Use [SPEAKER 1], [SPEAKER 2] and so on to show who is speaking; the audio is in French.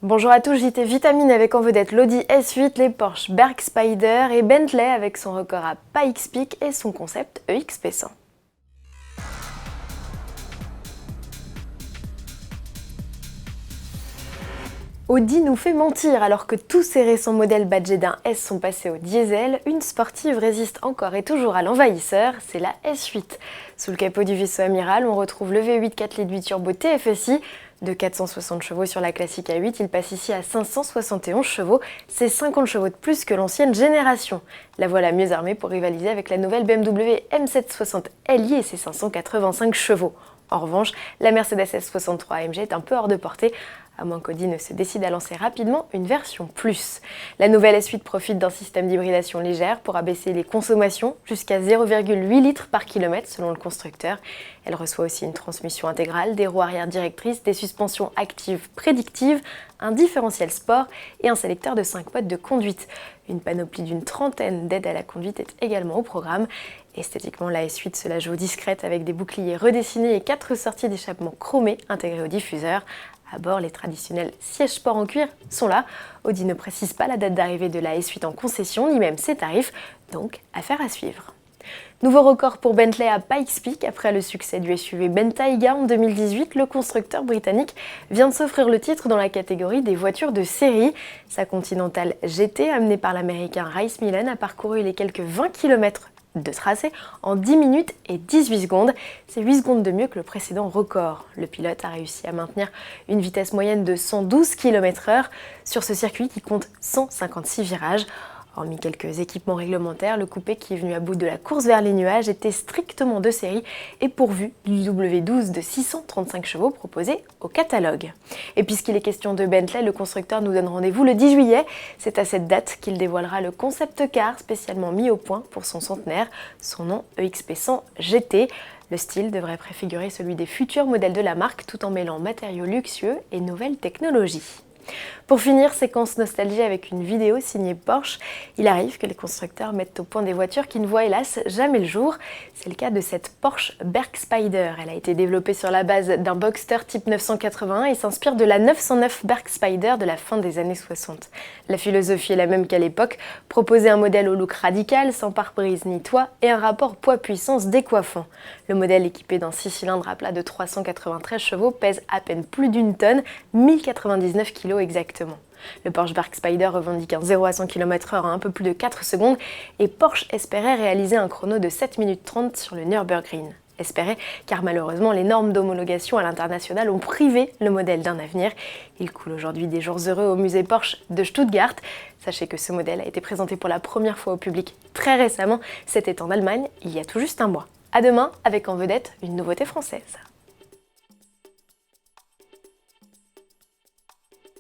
[SPEAKER 1] Bonjour à tous, JT Vitamine avec en vedette l'Audi S8, les Porsche Berg Spider et Bentley avec son record à Pikes Peak et son concept EXP100. Audi nous fait mentir, alors que tous ses récents modèles badgés d'un S sont passés au diesel, une sportive résiste encore et toujours à l'envahisseur, c'est la S8. Sous le capot du vaisseau amiral, on retrouve le V8 4 litres 8 turbo TFSI. De 460 chevaux sur la classique A8, il passe ici à 571 chevaux, c'est 50 chevaux de plus que l'ancienne génération. La voilà mieux armée pour rivaliser avec la nouvelle BMW M760 Li et ses 585 chevaux. En revanche, la Mercedes S63 AMG est un peu hors de portée, à moins qu'Audi ne se décide à lancer rapidement une version plus. La nouvelle S8 profite d'un système d'hybridation légère pour abaisser les consommations jusqu'à 0,8 litres par kilomètre selon le constructeur. Elle reçoit aussi une transmission intégrale, des roues arrière directrices, des suspensions actives prédictives, un différentiel sport et un sélecteur de 5 modes de conduite. Une panoplie d'une trentaine d'aides à la conduite est également au programme. Esthétiquement, la S8 se la joue discrète avec des boucliers redessinés et 4 sorties d'échappement chromées intégrées au diffuseur. À bord, les traditionnels sièges sport en cuir sont là. Audi ne précise pas la date d'arrivée de la S8 en concession, ni même ses tarifs, donc affaire à suivre. Nouveau record pour Bentley à Pikes Peak. Après le succès du SUV Bentayga en 2018, le constructeur britannique vient de s'offrir le titre dans la catégorie des voitures de série. Sa Continental GT, amenée par l'américain Race Millen, a parcouru les quelques 20 km de tracé en 10 minutes et 18 secondes. C'est 8 secondes de mieux que le précédent record. Le pilote a réussi à maintenir une vitesse moyenne de 112 km/h sur ce circuit qui compte 156 virages. Hormis quelques équipements réglementaires, le coupé qui est venu à bout de la course vers les nuages était strictement de série et pourvu du W12 de 635 chevaux proposé au catalogue. Et puisqu'il est question de Bentley, le constructeur nous donne rendez-vous le 10 juillet. C'est à cette date qu'il dévoilera le concept car spécialement mis au point pour son centenaire, son nom EXP100 GT. Le style devrait préfigurer celui des futurs modèles de la marque tout en mêlant matériaux luxueux et nouvelles technologies. Pour finir, séquence nostalgie avec une vidéo signée Porsche. Il arrive que les constructeurs mettent au point des voitures qui ne voient hélas jamais le jour. C'est le cas de cette Porsche Berg Spider. Elle a été développée sur la base d'un Boxster type 981 et s'inspire de la 909 Berg Spider de la fin des années 60. La philosophie est la même qu'à l'époque, proposer un modèle au look radical, sans pare-brise ni toit et un rapport poids-puissance décoiffant. Le modèle équipé d'un 6 cylindres à plat de 393 chevaux pèse à peine plus d'une tonne, 1099 kg exactement. Le Porsche Berg Spider revendique un 0 à 100 km/h en un peu plus de 4 secondes et Porsche espérait réaliser un chrono de 7 minutes 30 sur le Nürburgring. Espérait, car malheureusement les normes d'homologation à l'international ont privé le modèle d'un avenir. Il coule aujourd'hui des jours heureux au musée Porsche de Stuttgart. Sachez que ce modèle a été présenté pour la première fois au public très récemment, c'était en Allemagne il y a tout juste un mois. À demain avec en vedette une nouveauté française.